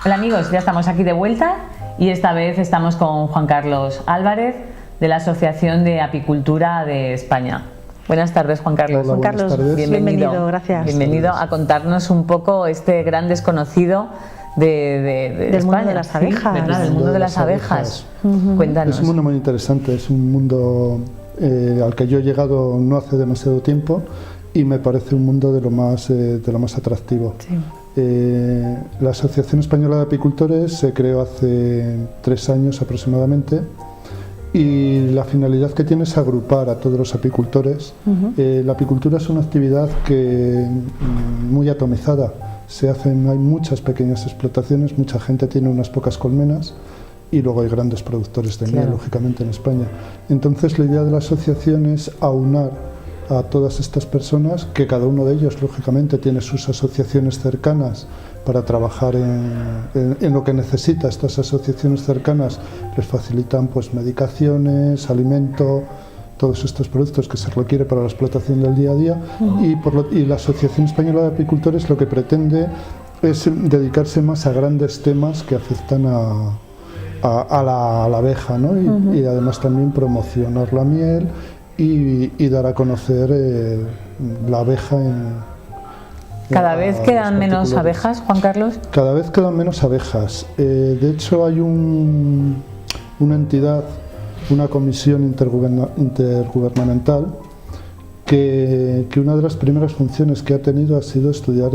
Hola amigos, ya estamos aquí de vuelta y esta vez estamos con Juan Carlos Álvarez de la Asociación de Apicultura de España. Buenas tardes, Juan Carlos. Hola, Juan Carlos, tardes. bienvenido, gracias. Bienvenido a contarnos un poco este gran desconocido del mundo de las abejas. Sí, ¿verdad? Del mundo de las abejas. Cuéntanos. Es un mundo muy interesante, es un mundo al que yo he llegado no hace demasiado tiempo y me parece un mundo de lo más atractivo. Sí. La Asociación Española de Apicultores se creó hace 3 años aproximadamente y la finalidad que tiene es agrupar a todos los apicultores. La apicultura es una actividad muy atomizada. Hay muchas pequeñas explotaciones, mucha gente tiene unas pocas colmenas y luego hay grandes productores de miel, lógicamente, en España. Entonces la idea de la asociación es aunar a todas estas personas, que cada uno de ellos lógicamente tiene sus asociaciones cercanas para trabajar en lo que necesita. Estas asociaciones cercanas les facilitan pues medicaciones, alimento, todos estos productos que se requiere para la explotación del día a día, y la Asociación Española de Apicultores lo que pretende es dedicarse más a grandes temas que afectan a la abeja, ¿no? Y además también promocionar la miel y dar a conocer la abeja ¿Cada vez quedan menos abejas, Juan Carlos? Cada vez quedan menos abejas. De hecho hay una entidad, una comisión intergubernamental que una de las primeras funciones que ha tenido ha sido estudiar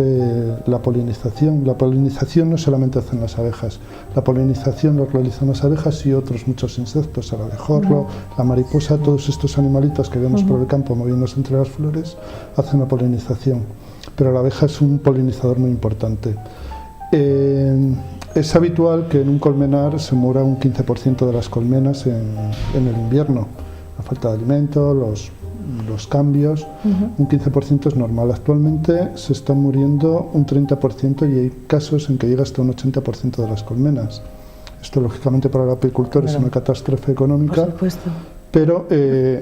la polinización. La polinización no solamente hacen las abejas, la polinización lo realizan las abejas y otros muchos insectos, el abejorro, la mariposa, todos estos animalitos que vemos por el campo moviéndose entre las flores hacen la polinización, pero la abeja es un polinizador muy importante. Es habitual que en un colmenar se muera un 15% de las colmenas en el invierno, la falta de alimento, los cambios, un 15% es normal. Actualmente se están muriendo un 30% y hay casos en que llega hasta un 80% de las colmenas. Esto lógicamente para el apicultor es una catástrofe económica, por supuesto, pero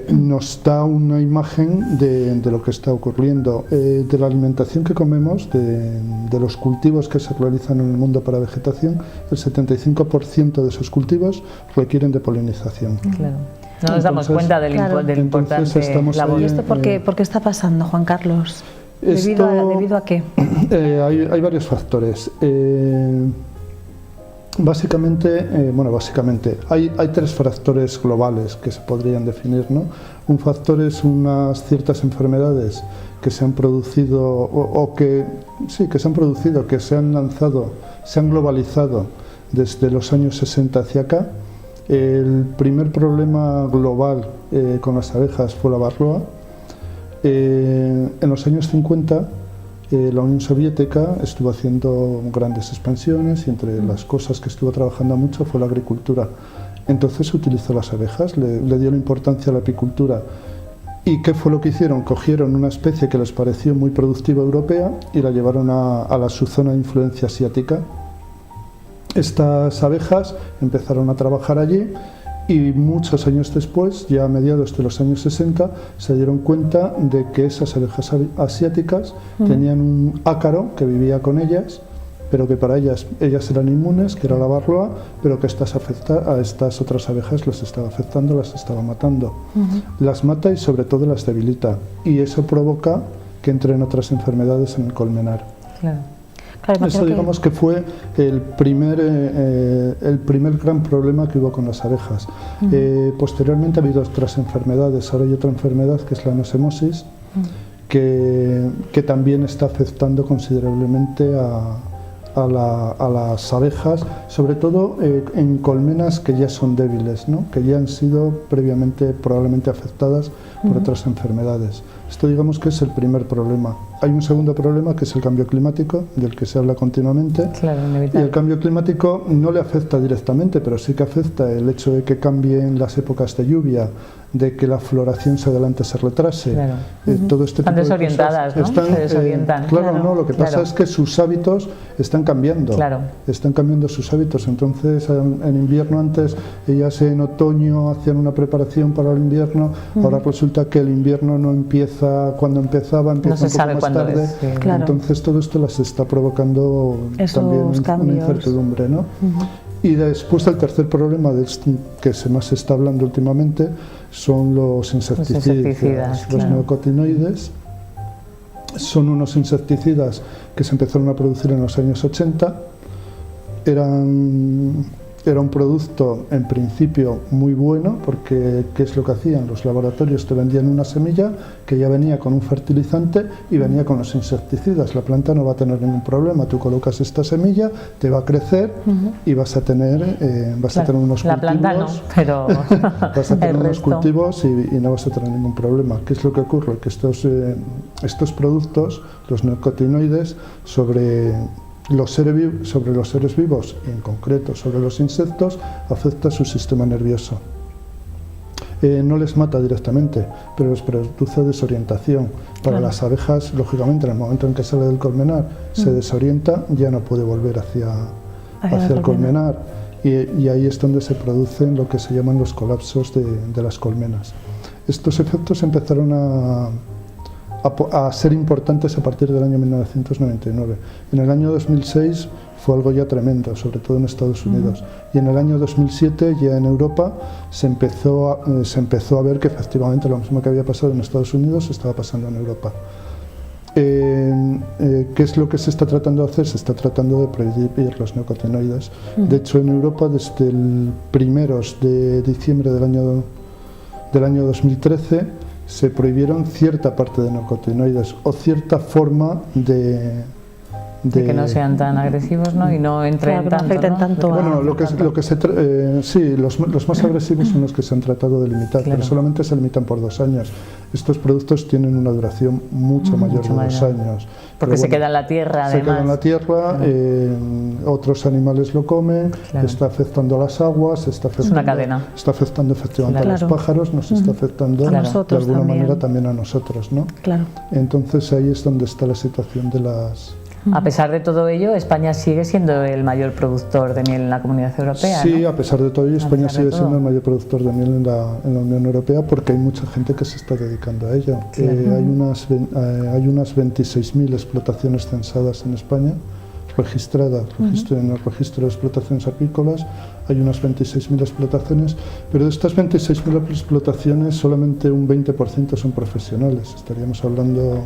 nos da una imagen de lo que está ocurriendo, de la alimentación que comemos, de los cultivos que se realizan en el mundo para vegetación. El 75% de esos cultivos requieren de polinización. Claro. No nos damos cuenta del importante labor. ¿Y esto por qué está pasando, Juan Carlos? ¿Debido a qué? Hay varios factores. Básicamente hay 3 factores globales que se podrían definir, ¿no? Un factor es unas ciertas enfermedades que se han producido que se han lanzado, se han globalizado desde los años 60 hacia acá. El primer problema global con las abejas fue la varroa. En los años 50 la Unión Soviética estuvo haciendo grandes expansiones y entre las cosas que estuvo trabajando mucho fue la agricultura. Entonces utilizó las abejas, le dio la importancia a la apicultura. ¿Y qué fue lo que hicieron? Cogieron una especie que les pareció muy productiva europea y la llevaron a su zona de influencia asiática. Estas abejas empezaron a trabajar allí y muchos años después, ya a mediados de los años 60, se dieron cuenta de que esas abejas asiáticas tenían un ácaro que vivía con ellas, pero que para ellas eran inmunes, que era la varroa, pero que a estas otras abejas las estaba afectando, las estaba matando. Las mata y sobre todo las debilita, y eso provoca que entren otras enfermedades en el colmenar. Claro. Eso digamos que fue el primer gran problema que hubo con las abejas. Posteriormente ha habido otras enfermedades. Ahora hay otra enfermedad que es la anosemosis, que también está afectando considerablemente a las abejas, sobre todo en colmenas que ya son débiles, ¿no? Que ya han sido previamente probablemente afectadas por otras enfermedades. Esto digamos que es el primer problema. Hay un segundo problema que es el cambio climático, del que se habla continuamente. Claro, y el cambio climático no le afecta directamente, pero sí que afecta el hecho de que cambien las épocas de lluvia, de que la floración se adelante, se retrase. Claro. Todo este están tipo desorientadas, de cosas, ¿no? Se desorientan. No, lo que pasa es que sus hábitos están cambiando. Están cambiando sus hábitos. Entonces, en invierno antes, ellas en otoño hacían una preparación para el invierno, ahora resulta que el invierno no empieza cuando empezaba, empieza un poco más cuando tarde. es, sí. Claro. Entonces todo esto las está provocando Esos también una cambios. incertidumbre, ¿no? Y después el tercer problema que más se está hablando últimamente son los insecticidas, los claro. neocotinoides. Son unos insecticidas que se empezaron a producir en los años 80. Era un producto en principio muy bueno, porque ¿qué es lo que hacían? Los laboratorios te vendían una semilla que ya venía con un fertilizante y venía con los insecticidas. La planta no va a tener ningún problema. Tú colocas esta semilla, te va a crecer y vas a tener, unos la cultivos. planta no, pero vas a tener el unos resto. cultivos y no vas a tener ningún problema. ¿Qué es lo que ocurre? Que estos productos, los neocotinoides, sobre los seres vivos y en concreto sobre los insectos, afecta a su sistema nervioso. No les mata directamente, pero les produce desorientación. Para Claro. las abejas, lógicamente, en el momento en que sale del colmenar, se desorienta, ya no puede volver hacia el colmenar. Y ahí es donde se producen lo que se llaman los colapsos de las colmenas. Estos efectos empezaron a ser importantes a partir del año 1999. En el año 2006 fue algo ya tremendo, sobre todo en Estados Unidos. Y en el año 2007 ya en Europa se empezó a ver que efectivamente lo mismo que había pasado en Estados Unidos estaba pasando en Europa. ¿Qué es lo que se está tratando de hacer? Se está tratando de prohibir los neocotinoides. De hecho, en Europa, desde el 1 de diciembre del año 2013, se prohibieron cierta parte de neocotinoides o cierta forma de que no sean tan agresivos, ¿no? Y no entren Claro, que no afecten tanto a- Bueno, los más agresivos son los que se han tratado de limitar, Claro. pero solamente se limitan por 2 años. Estos productos tienen una duración mucho mayor de 2 años. Porque Pero se bueno, queda en la tierra, se además. queda en la tierra, otros animales lo comen, Claro. está afectando a las aguas, está afectando, una cadena. está afectando efectivamente a Claro. los pájaros, nos está afectando A de nosotros alguna también. manera también a nosotros, ¿no? Claro. Entonces ahí es donde está la situación de las... A pesar de todo ello, España sigue siendo el mayor productor de miel en la Comunidad Europea, Sí, ¿no? a pesar de todo, España pesar de sigue todo. siendo el mayor productor de miel en la Unión Europea, porque hay mucha gente que se está dedicando a ello. Hay unas 26.000 explotaciones censadas en España, registradas en el registro de explotaciones apícolas. Hay unas 26.000 explotaciones, pero de estas 26.000 explotaciones solamente un 20% son profesionales. Estaríamos hablando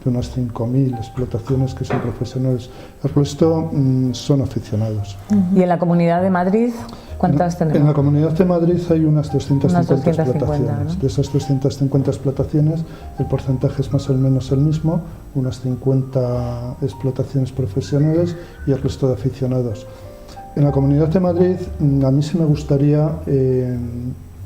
de unas 5.000 explotaciones que son profesionales. El resto son aficionados. ¿Y en la Comunidad de Madrid cuántas tenemos? En la Comunidad de Madrid hay unas 250 Unas 250, explotaciones. ¿no? De esas 250 explotaciones, el porcentaje es más o menos el mismo, unas 50 explotaciones profesionales y el resto de aficionados. En la Comunidad de Madrid, a mí sí me gustaría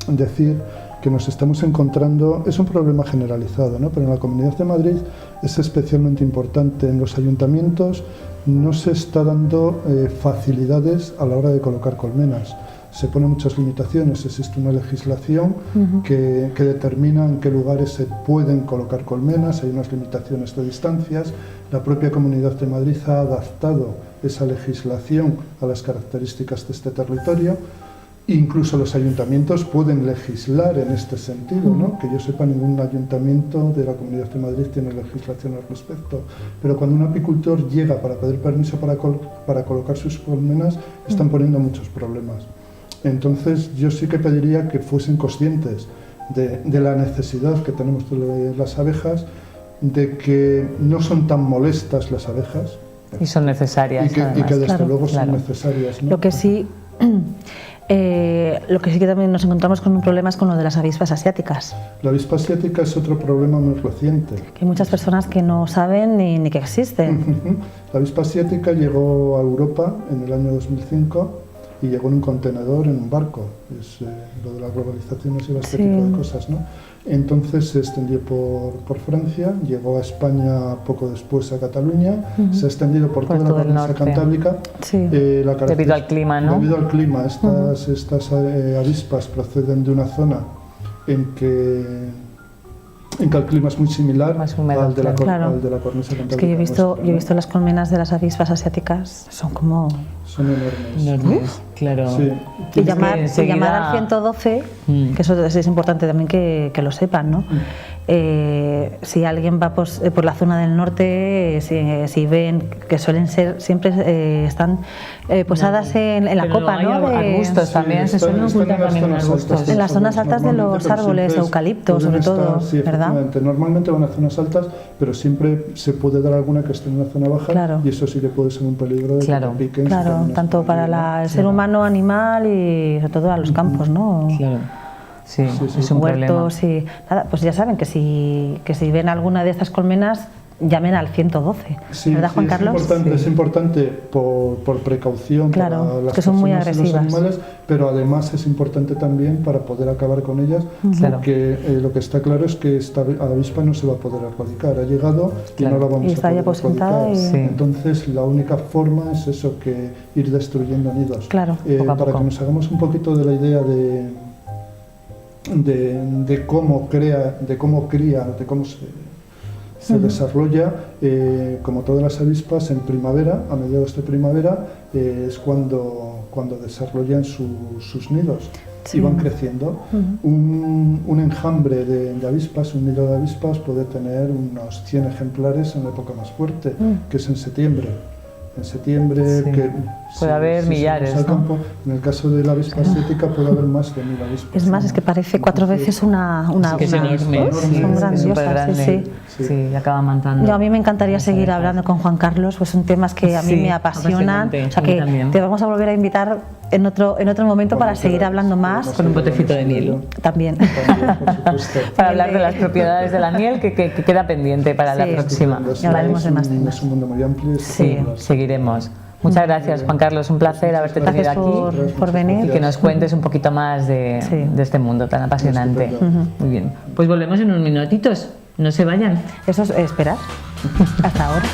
decir que nos estamos encontrando, es un problema generalizado, ¿no? Pero en la Comunidad de Madrid es especialmente importante. En los ayuntamientos no se está dando facilidades a la hora de colocar colmenas. Se ponen muchas limitaciones, existe una legislación que determina en qué lugares se pueden colocar colmenas, hay unas limitaciones de distancias. La propia Comunidad de Madrid ha adaptado esa legislación a las características de este territorio. Incluso los ayuntamientos pueden legislar en este sentido, ¿no? Que yo sepa, ningún ayuntamiento de la Comunidad de Madrid tiene legislación al respecto. Pero cuando un apicultor llega para pedir permiso para colocar sus colmenas, están poniendo muchos problemas. Entonces yo sí que pediría que fuesen conscientes de la necesidad que tenemos de las abejas, de que no son tan molestas las abejas. Y son necesarias, Y que desde Claro, luego claro. son necesarias, ¿no? Lo que sí que también nos encontramos con un problema es con lo de las avispas asiáticas. La avispa asiática es otro problema muy reciente. Que hay muchas personas que no saben ni que existen. La avispa asiática llegó a Europa en el año 2005 y llegó en un contenedor, en un barco. Lo de la globalización nos lleva a este tipo de cosas, ¿no? Entonces se extendió por Francia, llegó a España poco después a Cataluña, se ha extendido por toda la todo el cornisa norte. cantábrica. Sí. Debido al clima, ¿no? Debido al clima, estas avispas proceden de una zona en que el clima es muy similar Más húmedo, al de la claro. cornisa cantábrica. Es que yo he visto nuestra, ¿no? las colmenas de las avispas asiáticas, son como... Son enormes. Enormes, claro. Sí. Y Es que llamar enseguida- al 112, que eso es importante también que lo sepan, ¿no? si alguien va por la zona del norte, si ven que suelen ser, siempre están posadas en la copa, ¿no? Arbustos también, se suelen ocultar también en arbustos. En las zonas altas de los árboles, eucaliptos sobre todo, sí, ¿verdad? Normalmente van a zonas altas, pero siempre se puede dar alguna que esté en una zona baja, claro. y eso sí que puede ser un peligro de que te piquen. Claro, tanto para el ser humano, animal y sobre todo a los campos, ¿no? Claro. Sí, es un huertos problema. Y nada, pues ya saben que si ven alguna de estas colmenas, llamen al 112, ¿verdad, Juan Carlos? Es importante por precaución, claro, para las que son muy personas y los agresivas. animales, pero además es importante también para poder acabar con ellas, porque lo que está claro es que esta avispa no se va a poder erradicar, ha llegado y no la vamos a poder erradicar. Entonces la única forma es eso, que ir destruyendo nidos. Claro, poco a para poco. que nos hagamos un poquito de la idea de cómo cría, de cómo se desarrolla, como todas las avispas, en primavera, a mediados de primavera, es cuando desarrollan sus nidos y van creciendo. Un enjambre de avispas, un nido de avispas, puede tener unos 100 ejemplares en la época más fuerte, que es en septiembre. En septiembre, que puede haber millares, ¿no? Campo, en el caso de la avispa asiática puede haber más de 1000 avispas. Es más, es que parece 4 veces una que es enorme, son grandiosas, sí, acaba matando. A mí me encantaría seguir hablando con Juan Carlos, pues son temas que a mí me apasionan, o sea que te vamos a volver a invitar en otro momento para seguir hablando más. Con un botecito de miel. También. Para hablar de las propiedades de la miel, que queda pendiente para la próxima. Hablaremos de más temas. Es un mundo muy amplio. Sí, seguiremos. Muchas gracias, Juan Carlos, un placer haberte tenido aquí por venir y que nos cuentes un poquito más de este mundo tan apasionante. Muy bien, pues volvemos en unos minutitos, no se vayan. Eso es esperar. Hasta ahora.